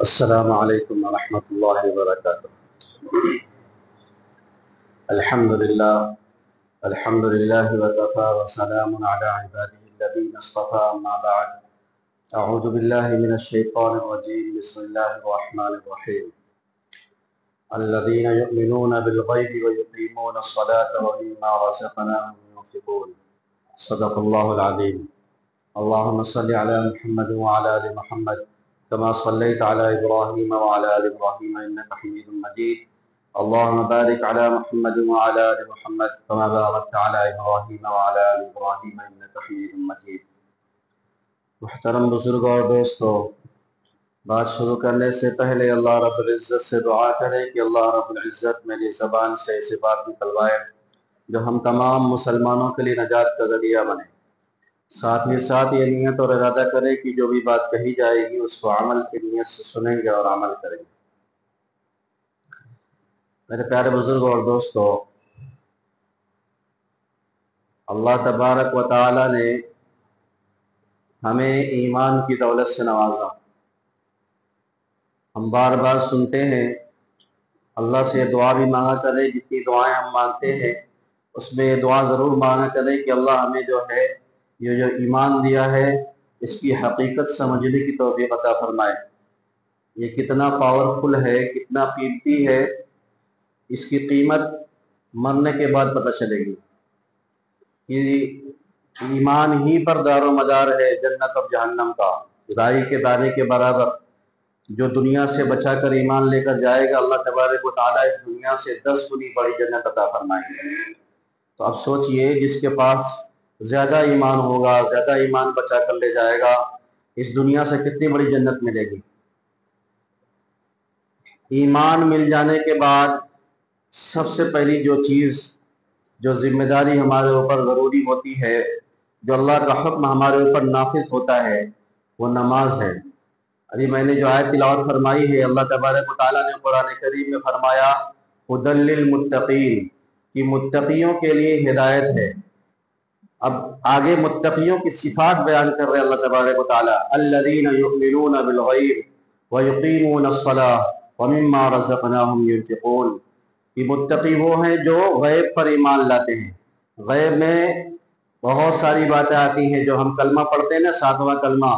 السلام علیکم ورحمۃ اللہ وبرکاتہ۔ الحمد للہ وکفی وسلام علی عبادہ الذین اصطفی، اما بعد، اعوذ باللہ من الشیطان الرجیم، بسم اللہ الرحمن الرحیم۔ الذین یؤمنون بالغیب ویقیمون الصلاة ومما رزقناهم ينفقون۔ صدق اللہ العظیم۔ اللہم صل علی محمد وعلی آل محمد كما صليت على إبراهيم وعلى آل إبراهيم إنك حميد مجيد۔ اللهم بارك على محمد وعلى آل محمد كما باركت على إبراهيم وعلى آل إبراهيم إنك حميد مجيد۔ محترم بزرگوں اور دوستو، بات شروع کرنے سے پہلے اللہ رب العزت سے دعا کریں کہ اللہ رب العزت میری زبان سے ایسی بات نکلوائے جو ہم تمام مسلمانوں کے لیے نجات کا ذریعہ بنے۔ ساتھ ہی ساتھ یہ نیت اور ارادہ کرے کہ جو بھی بات کہی جائے گی اس کو عمل کی نیت سے سنیں گے اور عمل کریں گے۔ میرے پیارے بزرگوں اور دوستو، اللہ تبارک و تعالی نے ہمیں ایمان کی دولت سے نوازا۔ ہم بار بار سنتے ہیں، اللہ سے دعا بھی مانگا کریں، جتنی دعائیں ہم مانگتے ہیں اس میں یہ دعا ضرور مانگا کریں کہ اللہ ہمیں جو ہے یہ جو ایمان دیا ہے اس کی حقیقت سمجھنے کی توفیق عطا فرمائے۔ یہ کتنا پاورفل ہے، کتنا قیمتی ہے، اس کی قیمت مرنے کے بعد پتہ چلے گی کہ ایمان ہی پر دار و مدار ہے جنت اور جہنم کا۔ رائی کے دانے کے برابر جو دنیا سے بچا کر ایمان لے کر جائے گا، اللہ تبارک و تعالیٰ اس دنیا سے 10 گنی بڑی جنت عطا فرمائیں گے۔ تو اب سوچئے، جس کے پاس زیادہ ایمان ہوگا، زیادہ ایمان بچا کر لے جائے گا، اس دنیا سے کتنی بڑی جنت ملے گی۔ ایمان مل جانے کے بعد سب سے پہلی جو چیز، جو ذمہ داری ہمارے اوپر ضروری ہوتی ہے، جو اللہ کا حکم ہمارے اوپر نافذ ہوتا ہے، وہ نماز ہے۔ ابھی میں نے جو آیت تلاوت فرمائی ہے، اللہ تبارک و تعالیٰ نے قرآن کریم میں فرمایا ھدی للمتقین، کہ متقیوں کے لیے ہدایت ہے۔ اب آگے متقیوں کی صفات بیان کر رہے اللہ تبارک و تعالیٰ، الذین یؤمنون بالغیب ویقیمون الصلاۃ ومما رزقناہم ينفقون۔ یہ متقی وہ ہیں جو غیب پر ایمان لاتے ہیں۔ غیب میں بہت ساری باتیں آتی ہیں، جو ہم کلمہ پڑھتے ہیں نا، 7واں کلمہ،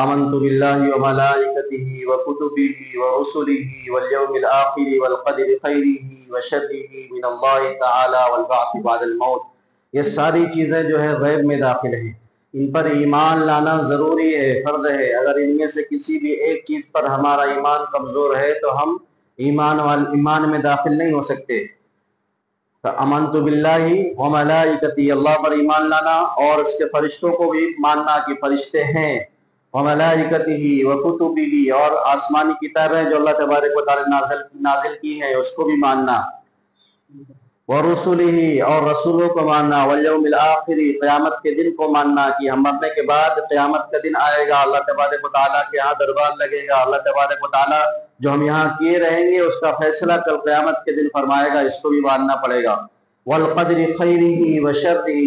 آمنت باللہ وملائکتہ وکتبہ ورسلہ والیوم الآخر والقدر خیرہ وشرہ من اللہ تعالی والبعث بعد الموت۔ یہ ساری چیزیں جو ہے غیب میں داخل ہیں، ان پر ایمان لانا ضروری ہے، فرض ہے۔ اگر ان میں سے کسی بھی ایک چیز پر ہمارا ایمان کمزور ہے تو ہم ایمان میں داخل نہیں ہو سکتے۔ تو آمنت باللہ وملائکتہ، اللہ پر ایمان لانا اور اس کے فرشتوں کو بھی ماننا کہ فرشتے ہیں، وملائکتہ وکتبہ، اور آسمانی کتابیں جو اللہ تبارک و تعالی نازل کی ہیں اس کو بھی ماننا، ورسلہ، اور رسولوں کو ماننا، والیوم الآخر، قیامت کے دن کو ماننا کہ ہم مرنے کے بعد قیامت کا دن آئے گا، اللہ تبارک و تعالیٰ کے ہاں دربار لگے گا، اللہ تبارک و تعالیٰ جو ہم یہاں کیے رہیں گے اس کا فیصلہ کل قیامت کے دن فرمائے گا، اس کو بھی ماننا پڑے گا۔ والقدر خیرہ وشرہ،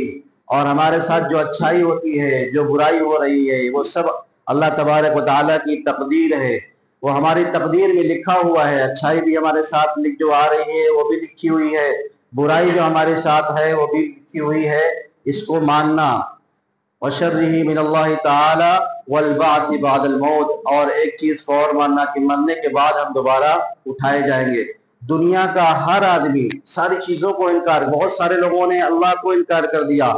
اور ہمارے ساتھ جو اچھائی ہوتی ہے، جو برائی ہو رہی ہے، وہ سب اللہ تبارک و تعالیٰ کی تقدیر ہے، وہ ہماری تقدیر میں لکھا ہوا ہے۔ اچھائی بھی ہمارے ساتھ جو آ رہی ہے وہ بھی لکھی ہوئی ہے، برائی جو ہمارے ساتھ ہے وہ بھی لکھی ہوئی ہے، اس کو ماننا۔ وشرہ من اللہ تعالی والبعث بعد الموت، اور ایک چیز کو اور ماننا کہ مرنے کے بعد ہم دوبارہ اٹھائے جائیں گے۔ دنیا کا ہر آدمی ساری چیزوں کو انکار، بہت سارے لوگوں نے اللہ کو انکار کر دیا،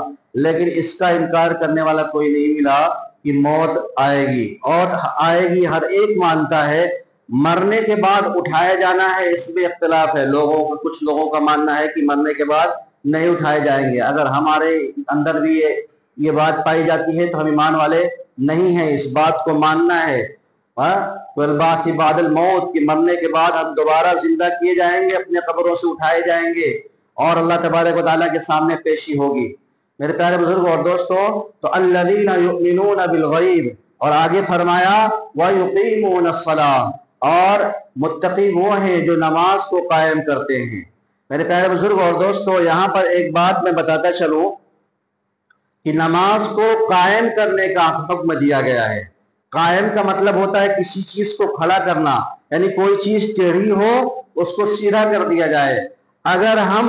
لیکن اس کا انکار کرنے والا کوئی نہیں ملا کہ موت آئے گی، اور آئے گی، ہر ایک مانتا ہے۔ مرنے کے بعد اٹھایا جانا ہے، اس میں اختلاف ہے لوگوں کو۔ کچھ لوگوں کا ماننا ہے کہ مرنے کے بعد نہیں اٹھائے جائیں گے۔ اگر ہمارے اندر بھی یہ بات پائی جاتی ہے تو ہم ایمان والے نہیں ہیں، اس بات کو ماننا ہے۔ والبعث بعد الموت، کہ مرنے کے بعد ہم دوبارہ زندہ کیے جائیں گے، اپنے قبروں سے اٹھائے جائیں گے اور اللہ تبارک و تعالیٰ کے سامنے پیشی ہوگی۔ میرے پیارے بزرگوں اور دوستو، تو الذین یؤمنون بالغیب، اور آگے فرمایا ویقیمون الصلاۃ، اور متقی وہ ہیں جو نماز کو قائم کرتے ہیں۔ میرے پیارے بزرگوں اور دوستو، یہاں پر ایک بات میں بتاتا چلوں کہ نماز کو قائم کرنے کا حکم دیا گیا ہے۔ قائم کا مطلب ہوتا ہے کسی چیز کو کھڑا کرنا، یعنی کوئی چیز ٹیڑھی ہو اس کو سیدھا کر دیا جائے۔ اگر ہم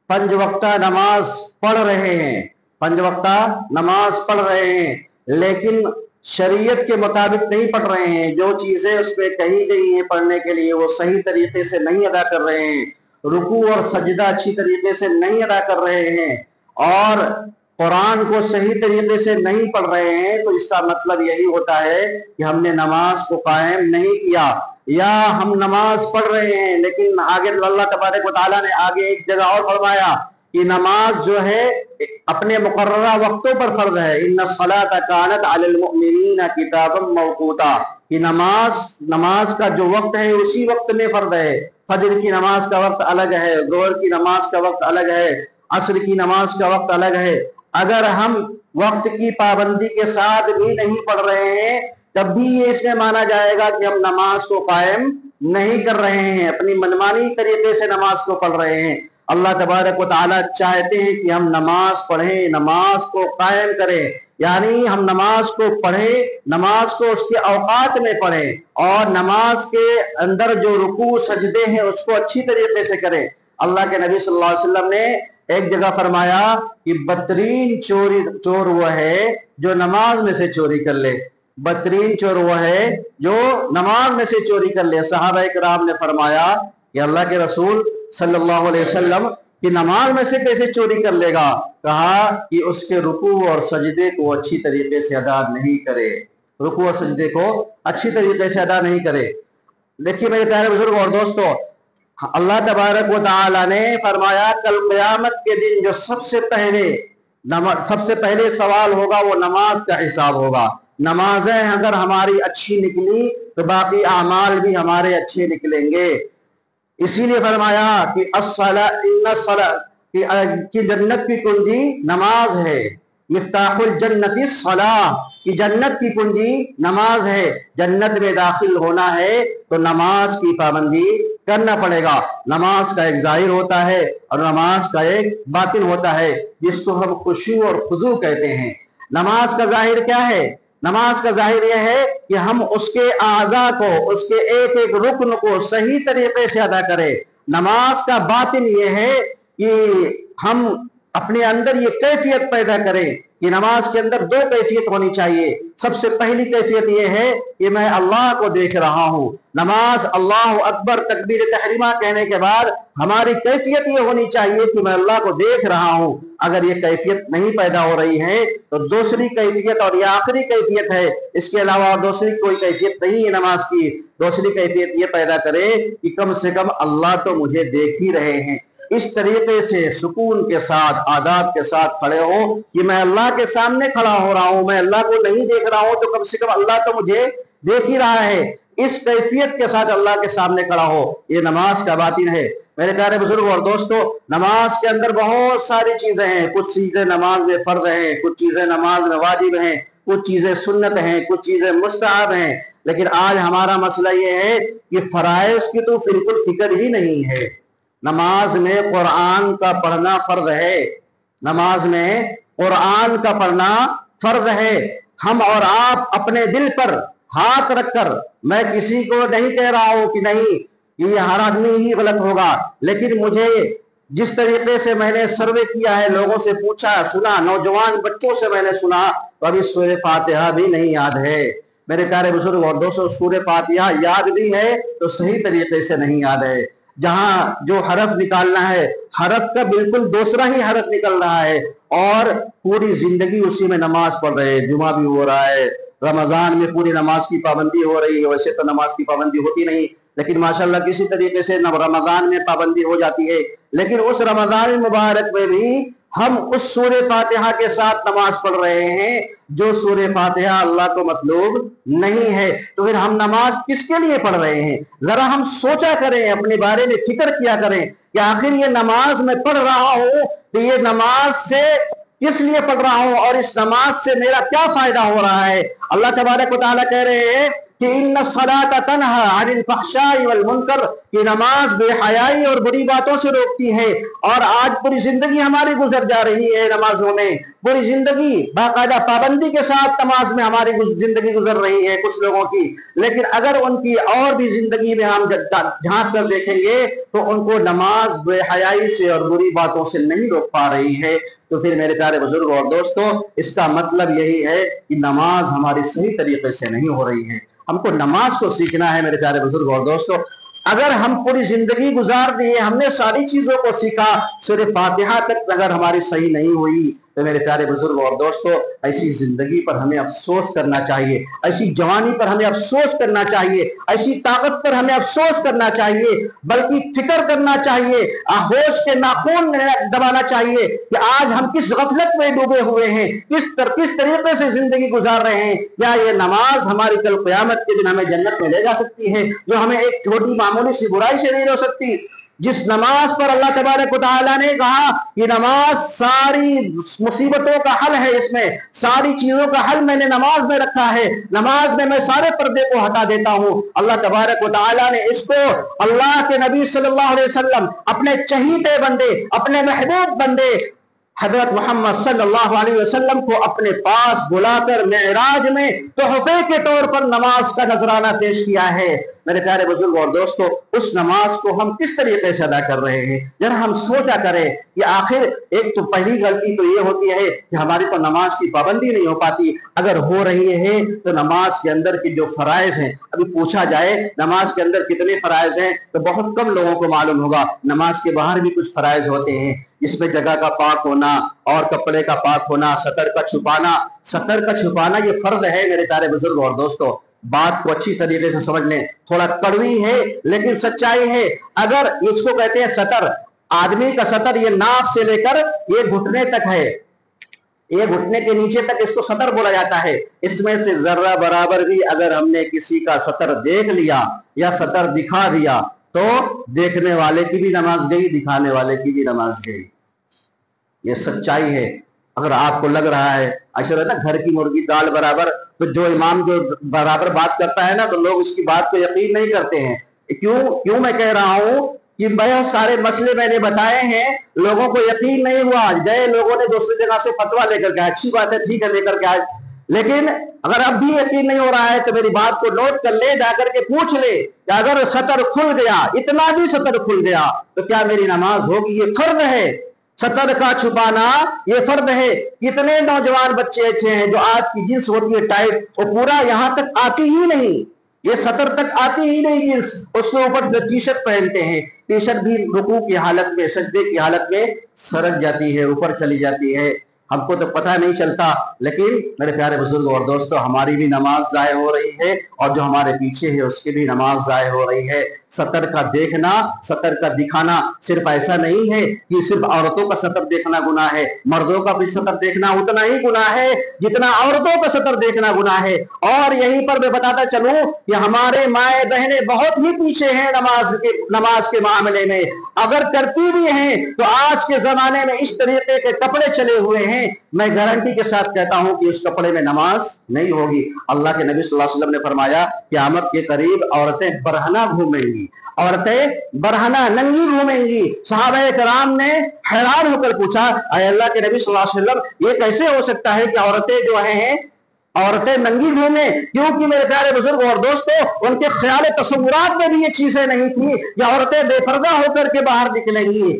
5 وقتہ نماز پڑھ رہے ہیں، 5 وقتہ نماز پڑھ رہے ہیں، لیکن شریعت کے مطابق نہیں پڑھ رہے ہیں، جو چیزیں اس میں کہی گئی ہیں پڑھنے کے لیے وہ صحیح طریقے سے نہیں ادا کر رہے ہیں، رکوع اور سجدہ اچھی طریقے سے نہیں ادا کر رہے ہیں، اور قرآن کو صحیح طریقے سے نہیں پڑھ رہے ہیں، تو اس کا مطلب یہی ہوتا ہے کہ ہم نے نماز کو قائم نہیں کیا۔ یا ہم نماز پڑھ رہے ہیں لیکن آگے اللہ تبارک و تعالیٰ نے آگے ایک جگہ اور فرمایا کہ نماز جو ہے اپنے مقررہ وقتوں پر فرض ہے، ان الصلاۃ کانت علی المؤمنین کتابا موقوتا، کہ نماز کا جو وقت ہے اسی وقت میں فرض ہے۔ فجر کی نماز کا وقت الگ ہے، ظہر کی نماز کا وقت الگ ہے، عصر کی نماز کا وقت الگ ہے۔ اگر ہم وقت کی پابندی کے ساتھ بھی نہیں پڑھ رہے ہیں تب بھی یہ اس میں مانا جائے گا کہ ہم نماز کو قائم نہیں کر رہے ہیں، اپنی منمانی طریقے سے نماز کو پڑھ رہے ہیں۔ اللہ تبارک و تعالیٰ چاہتے ہیں کہ ہم نماز پڑھیں، نماز کو قائم کریں، یعنی ہم نماز کو پڑھیں، نماز کو اس کے اوقات میں پڑھیں، اور نماز کے اندر جو رکوع سجدے ہیں اس کو اچھی طریقے سے کریں۔ اللہ کے نبی صلی اللہ علیہ وسلم نے ایک جگہ فرمایا کہ بدترین چور وہ ہے جو نماز میں سے چوری کر لے، بدترین چور وہ ہے جو نماز میں سے چوری کر لے۔ صحابہ کرام نے فرمایا کہ اللہ کے رسول صلی اللہ علیہ وسلم کہ نماز میں سے کیسے چوری کر لے گا؟ کہا کہ اس کے رکوع اور سجدے کو اچھی طریقے سے ادا نہیں کرے، رکوع اور سجدے کو اچھی طریقے سے ادا نہیں کرے۔ دیکھیے میرے پیارے بزرگ اور دوستو، اللہ تبارک و تعالی نے فرمایا کل قیامت کے دن جو سب سے پہلے سوال ہوگا وہ نماز کا حساب ہوگا۔ نمازیں اگر ہماری اچھی نکلی تو باقی اعمال بھی ہمارے اچھے نکلیں گے۔ اسی لیے فرمایا کہ کہ جنت کی کنجی نماز ہے، مفتاح الجنت الصلاۃ، کہ جنت کی کنجی نماز ہے۔ جنت میں داخل ہونا ہے تو نماز کی پابندی کرنا پڑے گا۔ نماز کا ایک ظاہر ہوتا ہے اور نماز کا ایک باطن ہوتا ہے، جس کو ہم خشوع اور خضوع کہتے ہیں۔ نماز کا ظاہر کیا ہے؟ نماز کا ظاہر یہ ہے کہ ہم اس کے اعضاء کو، اس کے ایک ایک رکن کو صحیح طریقے سے ادا کریں۔ نماز کا باطن یہ ہے کہ ہم اپنے اندر یہ کیفیت پیدا کریں کہ نماز کے اندر 2 کیفیت ہونی چاہیے۔ سب سے پہلی کیفیت یہ ہے کہ میں اللہ کو دیکھ رہا ہوں۔ نماز اللہ اکبر تکبیر تحریمہ کہنے کے بعد ہماری کیفیت یہ ہونی چاہیے کہ میں اللہ کو دیکھ رہا ہوں۔ اگر یہ کیفیت نہیں پیدا ہو رہی ہے تو دوسری کیفیت، اور یہ آخری کیفیت ہے، اس کے علاوہ اور دوسری کوئی کیفیت نہیں ہے نماز کی، دوسری کیفیت یہ پیدا کرے کہ کم سے کم اللہ تو مجھے دیکھ ہی رہے ہیں۔ اس طریقے سے سکون کے ساتھ، آداب کے ساتھ کھڑے ہو کہ میں اللہ کے سامنے کھڑا ہو رہا ہوں، میں اللہ کو نہیں دیکھ رہا ہوں تو کم سے کم اللہ تو مجھے دیکھ ہی رہا ہے۔ اس کیفیت کے ساتھ اللہ کے سامنے کھڑا ہو، یہ نماز کا باطن ہے۔ میرے پیارے بزرگ اور دوستو، نماز کے اندر بہت ساری چیزیں ہیں، کچھ چیزیں نماز میں فرض ہیں، کچھ چیزیں نماز میں واجب ہیں، کچھ چیزیں سنت ہیں، کچھ چیزیں مستحب ہیں، لیکن آج ہمارا مسئلہ یہ ہے کہ فرائض کی تو بالکل فکر ہی نہیں ہے۔ نماز میں قرآن کا پڑھنا فرض ہے، نماز میں قرآن کا پڑھنا فرض ہے۔ ہم اور آپ اپنے دل پر ہاتھ رکھ کر، میں کسی کو نہیں کہہ رہا ہوں کہ نہیں یہ ہر آدمی ہی غلط ہوگا، لیکن مجھے جس طریقے سے میں نے سروے کیا ہے، لوگوں سے پوچھا سنا، نوجوان بچوں سے میں نے سنا، تو ابھی سورہ فاتحہ بھی نہیں یاد ہے۔ میرے پیارے بزرگ اور دوستو، سورہ فاتحہ یاد بھی ہے تو صحیح طریقے سے نہیں یاد ہے۔ جہاں جو حرف نکالنا ہے، حرف کا بالکل دوسرا ہی حرف نکل رہا ہے، اور پوری زندگی اسی میں نماز پڑھ رہے ہیں۔ جمعہ بھی ہو رہا ہے، رمضان میں پوری نماز کی پابندی ہو رہی ہے، ویسے تو نماز کی پابندی ہوتی نہیں، لیکن ماشاءاللہ کسی طریقے سے رمضان میں پابندی ہو جاتی ہے۔ لیکن اس رمضان مبارک میں بھی ہم اس سورہ فاتحہ کے ساتھ نماز پڑھ رہے ہیں جو سورہ فاتحہ اللہ کو مطلوب نہیں ہے، تو پھر ہم نماز کس کے لیے پڑھ رہے ہیں؟ ذرا ہم سوچا کریں، اپنے بارے میں فکر کیا کریں کہ آخر یہ نماز میں پڑھ رہا ہوں تو یہ نماز سے کس لیے پڑھ رہا ہوں، اور اس نماز سے میرا کیا فائدہ ہو رہا ہے؟ اللہ تبارک و تعالیٰ کہہ رہے ہیں کہ ان الصلاۃ تنہا عن الفحشاء والمنکر، کہ نماز بے حیائی اور بری باتوں سے روکتی ہے. اور آج پوری زندگی ہماری گزر جا رہی ہے نمازوں میں، پوری زندگی باقاعدہ پابندی کے ساتھ نماز میں ہماری زندگی گزر رہی ہے کچھ لوگوں کی، لیکن اگر ان کی اور بھی زندگی میں ہم جھانک کر دیکھیں گے تو ان کو نماز بے حیائی سے اور بری باتوں سے نہیں روک پا رہی ہے. تو پھر میرے پیارے بزرگ اور دوستو، اس کا مطلب یہی ہے کہ نماز ہماری صحیح طریقے سے نہیں ہو رہی ہے. ہم کو نماز کو سیکھنا ہے میرے پیارے بزرگ اور دوستو. اگر ہم پوری زندگی گزار دیے، ہم نے ساری چیزوں کو سیکھا، صرف فاتحہ تک اگر ہماری صحیح نہیں ہوئی تو میرے پیارے بزرگ اور دوستو، ایسی زندگی پر ہمیں افسوس کرنا چاہیے، ایسی جوانی پر ہمیں افسوس کرنا چاہیے، ایسی طاقت پر ہمیں افسوس کرنا چاہیے، بلکہ فکر کرنا چاہیے، ہوش کے ناخن دبانا چاہیے کہ آج ہم کس غفلت میں ڈوبے ہوئے ہیں، کس طریقے سے زندگی گزار رہے ہیں. کیا یہ نماز ہماری کل قیامت کے دن ہمیں جنت میں لے جا سکتی ہے، جو ہمیں ایک چھوٹی معمولی سی برائی سے نہیں روک سکتی؟ جس نماز پر اللہ تبارک و تعالیٰ نے کہا کہ نماز ساری مصیبتوں کا حل ہے، اس میں ساری چیزوں کا حل میں نے نماز میں رکھا ہے، نماز میں سارے پردے کو ہٹا دیتا ہوں. اللہ تبارک و تعالیٰ نے اس کو اللہ کے نبی صلی اللہ علیہ وسلم، اپنے چہیتے بندے، اپنے محبوب بندے حضرت محمد صلی اللہ علیہ وسلم کو اپنے پاس بلا کر معراج میں تحفے کے طور پر نماز کا نذرانہ پیش کیا ہے. میرے پیارے بزرگ اور دوستو، اس نماز کو ہم کس طریقے سے ادا کر رہے ہیں؟ ذرا ہم سوچا کریں کہ آخر ایک تو پہلی غلطی تو یہ ہوتی ہے کہ ہماری تو نماز کی پابندی نہیں ہو پاتی. اگر ہو رہی ہے تو نماز کے اندر کی جو فرائض ہیں، ابھی پوچھا جائے نماز کے اندر کتنے فرائض ہیں تو بہت کم لوگوں کو معلوم ہوگا. نماز کے باہر بھی کچھ فرائض ہوتے ہیں، اس میں جگہ کا پاک ہونا اور کپڑے کا پاک ہونا، سطر کا چھپانا یہ فرض ہے. میرے پیارے بزرگ اور دوستو، بات کو اچھی طریقے سے سمجھ لیں، تھوڑا کڑوی ہے لیکن سچائی ہے. اگر اس کو کہتے ہیں سطر، آدمی کا سطر یہ ناف سے لے کر یہ گھٹنے تک ہے، یہ گھٹنے کے نیچے تک اس کو سطر بولا جاتا ہے. اس میں سے ذرہ برابر بھی اگر ہم نے کسی کا سطر دیکھ لیا یا سطر دکھا دیا تو دیکھنے والے کی بھی نماز گئی، دکھانے والے کی بھی نماز گئی. یہ سچائی ہے. اگر آپ کو لگ رہا ہے ایسا رہتا گھر کی مرغی دال برابر، تو جو امام جو برابر بات کرتا ہے نا تو لوگ اس کی بات کو یقین نہیں کرتے ہیں. کیوں میں کہہ رہا ہوں کہ بہت سارے مسئلے میں نے بتائے ہیں، لوگوں کو یقین نہیں ہوا، گئے لوگوں نے دوسری جگہ سے فتویٰ لے کر کے، اچھی بات ہے، ٹھیک ہے، لے کر کے آئے، لیکن اگر اب بھی یقین نہیں ہو رہا ہے تو میری بات کو نوٹ کر لے، جا کر کے پوچھ لے کہ اگر سطر کھل گیا، اتنا بھی سطر کھل گیا تو کیا میری نماز ہوگی؟ یہ فرض ہے. سطر کا چھپانا یہ فرض ہے. کتنے نوجوان بچے ایسے ہیں جو آج کی جنس ہوتی ہے ٹائٹ، وہ پورا یہاں تک آتی ہی نہیں، یہ سطر تک آتی ہی نہیں جنس، اس کے اوپر جو ٹی شرٹ پہنتے ہیں، ٹی شرٹ بھی رکوع کی حالت میں، سجدے کی حالت میں سرک جاتی ہے، اوپر چلی جاتی ہے. ہم کو تو پتہ نہیں چلتا، لیکن میرے پیارے بزرگ اور دوستو، ہماری بھی نماز ضائع ہو رہی ہے اور جو ہمارے پیچھے ہے اس کی بھی نماز ضائع ہو رہی ہے. سطر کا دیکھنا، سطر کا دکھانا صرف ایسا نہیں ہے کہ صرف عورتوں کا سطر دیکھنا گناہ ہے، مردوں کا بھی سطر دیکھنا اتنا ہی گناہ ہے جتنا عورتوں کا سطر دیکھنا گناہ ہے. اور یہیں پر میں بتاتا چلوں کہ ہمارے مائیں بہنیں بہت ہی پیچھے ہیں نماز کے معاملے میں. اگر کرتی بھی ہیں تو آج کے زمانے میں اس طریقے کے کپڑے چلے ہوئے ہیں، میں گارنٹی کے ساتھ کہتا ہوں کہ اس کپڑے میں نماز نہیں ہوگی. اللہ کے نبی صلی اللہ علیہ وسلم نے فرمایا قیامت کے قریب عورتیں برہنہ گھومیں گی، عورتیں برہنہ ننگی گھومیں گی. صحابہ کرام نے حیران ہو کر پوچھا، اے اللہ کے نبی صلی اللہ علیہ وسلم، یہ کیسے ہو سکتا ہے کہ عورتیں جو ہیں عورتیں ننگی گھومیں؟ کیونکہ میرے پیارے بزرگ اور دوستو، ان کے خیال تصورات میں بھی یہ چیزیں نہیں تھی کہ عورتیں بے پردہ ہو کر کے باہر نکلیں گی.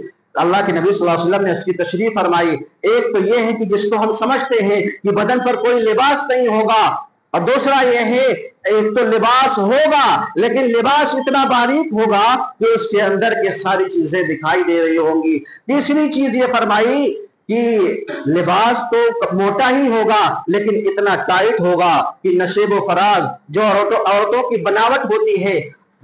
اللہ کے نبی صلی اللہ علیہ وسلم نے اس کی تشریح فرمائی. ایک تو یہ ہے کہ جس کو ہم سمجھتے ہیں کہ بدن پر کوئی لباس نہیں ہوگا، اور دوسرا یہ ہے ایک تو لباس ہوگا لیکن لباس اتنا باریک ہوگا کہ اس کے اندر کے ساری چیزیں دکھائی دے رہی ہوں گی. تیسری چیز یہ فرمائی کہ لباس تو موٹا ہی ہوگا لیکن اتنا ٹائٹ ہوگا کہ نشیب و فراز جو عورتوں کی بناوٹ ہوتی ہے،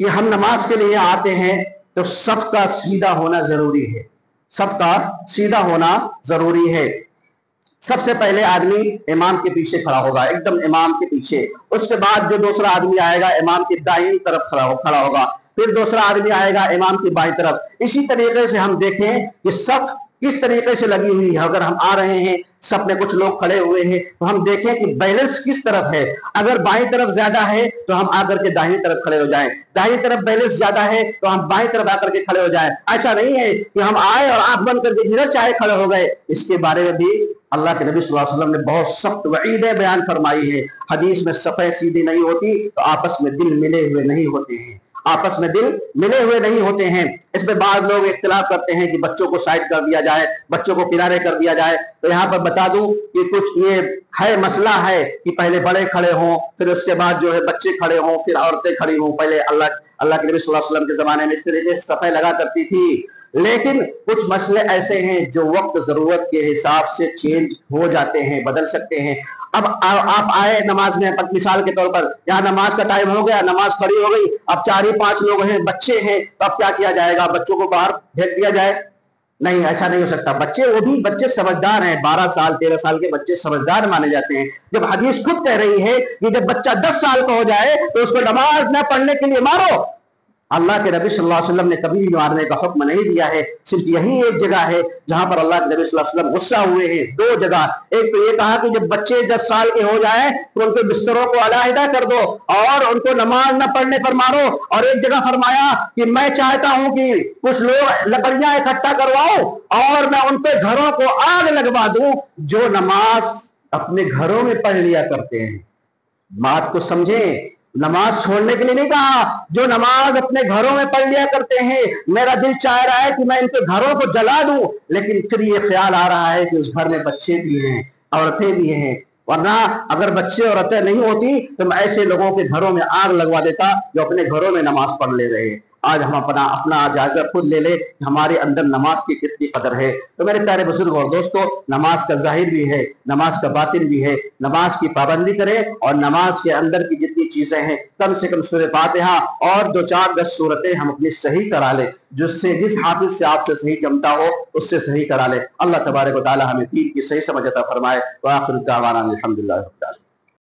کہ ہم نماز کے لیے آتے ہیں تو صف کا سیدھا ہونا ضروری ہے، صف کا سیدھا ہونا ضروری ہے۔ سب سے پہلے آدمی امام کے پیچھے کھڑا ہوگا، ایک دم امام کے پیچھے، اس کے بعد جو دوسرا آدمی آئے گا امام کی دائیں طرف کھڑا ہوگا، پھر دوسرا آدمی آئے گا امام کی بائیں طرف۔ اسی طریقے سے ہم دیکھیں کہ صف کس طریقے سے لگی ہوئی ہے۔ اگر ہم آ رہے ہیں صف میں کچھ لوگ کھڑے ہوئے ہیں تو ہم دیکھیں کہ بیلنس کس طرف ہے۔ اگر بائیں طرف زیادہ ہے تو ہم آ کر کے دائیں طرف کھڑے ہو جائیں، دائیں طرف بیلنس زیادہ ہے تو ہم بائیں طرف آ کر کے کھڑے ہو جائیں۔ ایسا نہیں ہے کہ ہم آئے اور آنکھ بند کر کے جدھر چاہے کھڑے ہو گئے۔ اس کے بارے میں بھی اللہ کے نبی صلی اللہ علیہ وسلم نے بہت سخت وعیدیں بیان فرمائی ہے۔ حدیث میں صفیں سیدھی نہیں ہوتی تو آپس میں دل ملے ہوئے نہیں ہوتے ہیں، آپس میں دل ملے ہوئے نہیں ہوتے ہیں۔ اس میں بعض لوگ اختلاف کرتے ہیں کہ بچوں کو سائڈ کر دیا جائے، بچوں کو کنارے کر دیا جائے، تو یہاں پر بتا دوں کہ کچھ یہ ہے مسئلہ ہے کہ پہلے بڑے کھڑے ہوں، پھر اس کے بعد جو ہے بچے کھڑے ہوں، پھر عورتیں کھڑی ہوں۔ پہلے اللہ کے نبی صلی اللہ علیہ وسلم کے زمانے میں اس طریقے سے صفیں لگا کرتی تھی، لیکن کچھ مسئلے ایسے ہیں جو وقت ضرورت کے حساب سے چینج ہو جاتے ہیں، بدل سکتے ہیں۔ اب آپ آئے نماز میں، مثال کے طور پر یہاں نماز کا ٹائم ہو گیا، نماز کھڑی ہو گئی، اب 4 ہی 5 لوگ ہیں، بچے ہیں، تو اب کیا کیا جائے گا؟ بچوں کو باہر پھینک دیا جائے؟ نہیں، ایسا نہیں ہو سکتا۔ بچے، وہ بھی بچے سمجھدار ہیں، 12 سال 13 سال کے بچے سمجھدار مانے جاتے ہیں۔ جب حدیث خود کہہ رہی ہے کہ جب بچہ 10 سال کا ہو جائے تو اس کو نماز نہ پڑھنے کے لیے مارو، اللہ کے نبی صلی اللہ علیہ وسلم نے کبھی بھی مارنے کا حکم نہیں دیا ہے۔ صرف یہی ایک جگہ ہے جہاں پر اللہ کے نبی صلی اللہ علیہ وسلم غصہ ہوئے ہیں، 2 جگہ۔ ایک تو یہ کہا کہ جب بچے 10 سال کے ہو جائیں تو ان کے بستروں کو علیحدہ کر دو اور ان کو نماز نہ پڑھنے پر مارو، اور ایک جگہ فرمایا کہ میں چاہتا ہوں کہ کچھ لوگ لکڑیاں اکٹھا کرواؤ اور میں ان کے گھروں کو آگ لگوا دوں جو نماز اپنے گھروں میں پڑھ لیا کرتے ہیں۔ بات کو سمجھیں، نماز چھوڑنے کے لیے نہیں کہا، جو نماز اپنے گھروں میں پڑھ لیا کرتے ہیں میرا دل چاہ رہا ہے کہ میں ان کے گھروں کو جلا دوں، لیکن پھر یہ خیال آ رہا ہے کہ اس گھر میں بچے بھی ہیں، عورتیں بھی ہیں، ورنہ اگر بچے اور عورتیں نہیں ہوتی تو میں ایسے لوگوں کے گھروں میں آگ لگوا دیتا جو اپنے گھروں میں نماز پڑھ لے رہے ہیں۔ آج ہم اپنا جائزہ خود لے لے کہ ہمارے اندر نماز کی کتنی قدر ہے۔ تو میرے پیارے بزرگ اور دوستو، نماز کا ظاہر بھی ہے، نماز کا باطن بھی ہے۔ نماز کی پابندی کریں اور نماز کے اندر کی جتنی چیزیں ہیں کم سے کم سورہ فاتحہ اور 2-4-10 سورتیں ہم اپنی صحیح کرا لیں، جس حافظ سے آپ سے صحیح جمتا ہو اس سے صحیح کرا لیں۔ اللہ تبارک و تعالی ہمیں دین کی صحیح سمجھ عطا فرمائے۔ وآخر دعوانا الحمدللہ رب العالمین۔